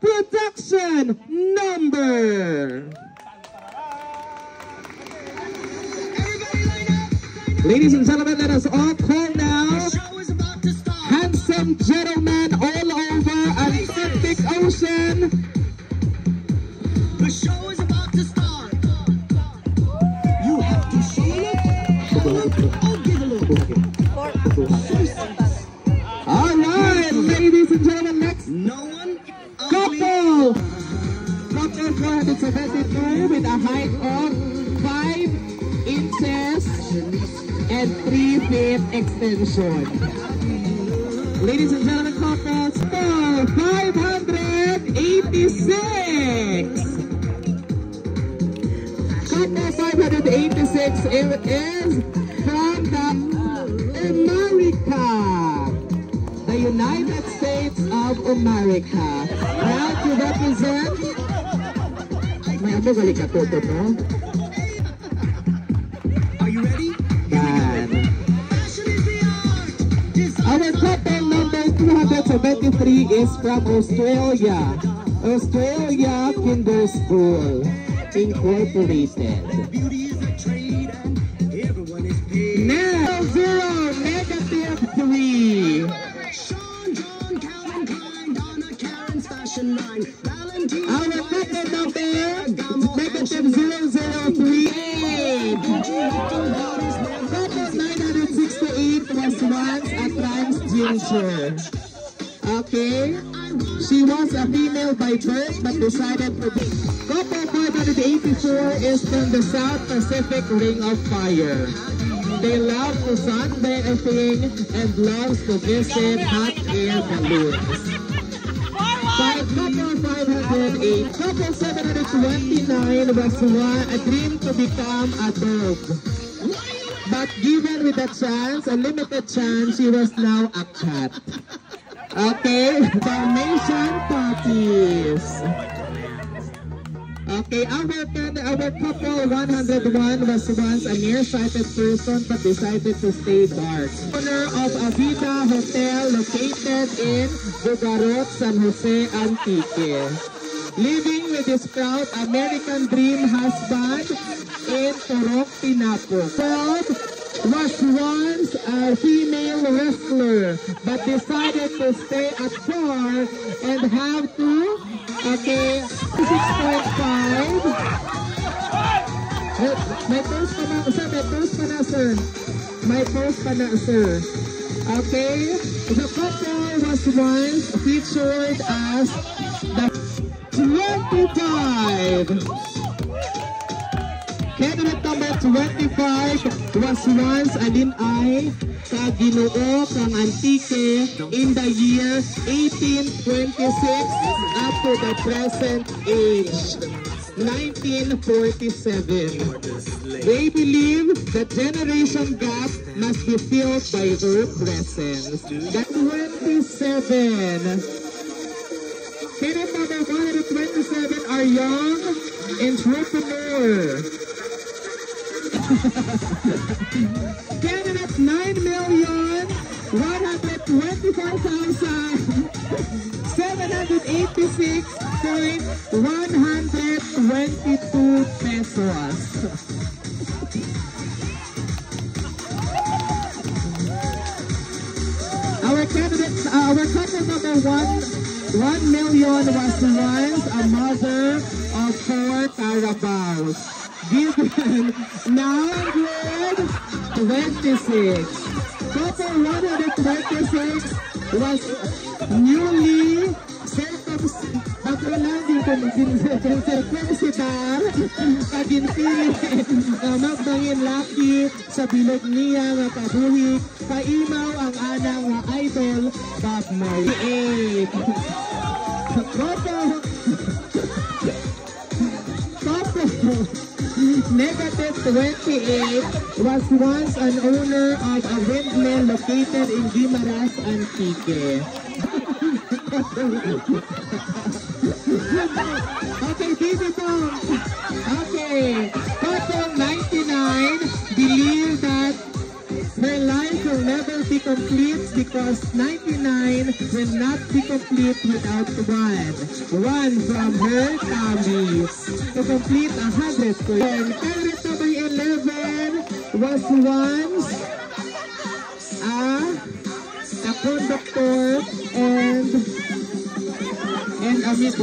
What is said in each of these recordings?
production number. Ladies and gentlemen, let us all call now. Handsome gentlemen all over Atlantic Ocean. The show is about to start. You have to show it, have a look, or give a look. Alright, ladies and gentlemen, next No one couple 472 with a height of 5 inches and 3 feet extension. Ladies and gentlemen, couples for 586. Couple 586 is from the America, the United States of America. Proud to represent. May ako balik ka toto, no? Are you ready? Yan. Fashion is the art. Our couple number 273 is from Australia. Australia Kinder School Incorporated. Beauty is a trade and everyone is paid. Now 0, -3. Sean, John, Calvin Klein, Donna, Karen's fashion line. Valentine. Our couple number -003. Couple 968 was once a transgender. Okay? She was a female by birth but decided to be. Couple 584 is from the South Pacific Ring of Fire. They love to sunbathing and loves to visit hot air balloons. Couple 508. Couple 729 was a dream to become a dog. But given with a chance, a limited chance, she was now a cat. Okay, Dalmatian puppies. Okay, our couple 101 was once a nearsighted person but decided to stay dark. Owner of Avida Hotel located in Bugarot, San Jose, Antique. Living with his proud American dream husband in Turok, Tinapo. Was once a female wrestler but decided to stay at bar and have to, okay, 6.5. May post pa na, sir, may post pa na, sir. May post pa na, sir. Okay, the couple was once featured as the 25. Candidate number 25 was once alinay sa Ginoo kang Antique in the year 1826 up to the present age, 1947. They believe the generation gap must be filled by her presence. That 27. Candidate number 127 are young entrepreneur. Candidate 9,125,786.122 pesos. Our couple number 1 million was once a mother of 4 Carabaos. Given 926. Couple 126 was newly circumcitar kaginpilit magbangin laki sa bilog niya nga kabuhi paimaw ang anang nga idol Bob Marley. Couple negative 28 was once an owner of a windmill located in Guimaras, Antique. Okay, Baby Bomb. Okay, couple 99 believe that her life will never be complete because 99 will not be complete without 1. 1 from her, Tammy, to complete 100%. Pirate number 11 was once a conductor and a mid.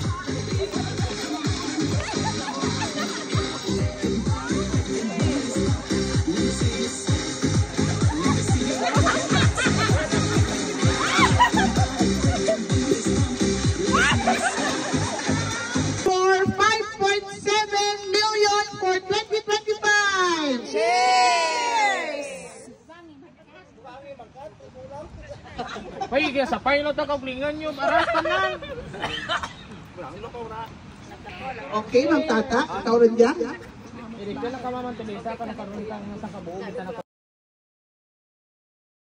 Pwede sa pilot ang kauglingan nyo, arasan lang. Okay, Ma'am Tata, ikaw rin dyan. Irigyan lang ka maman tuloy sa ka nakaroon kang nasa kabuo, kita na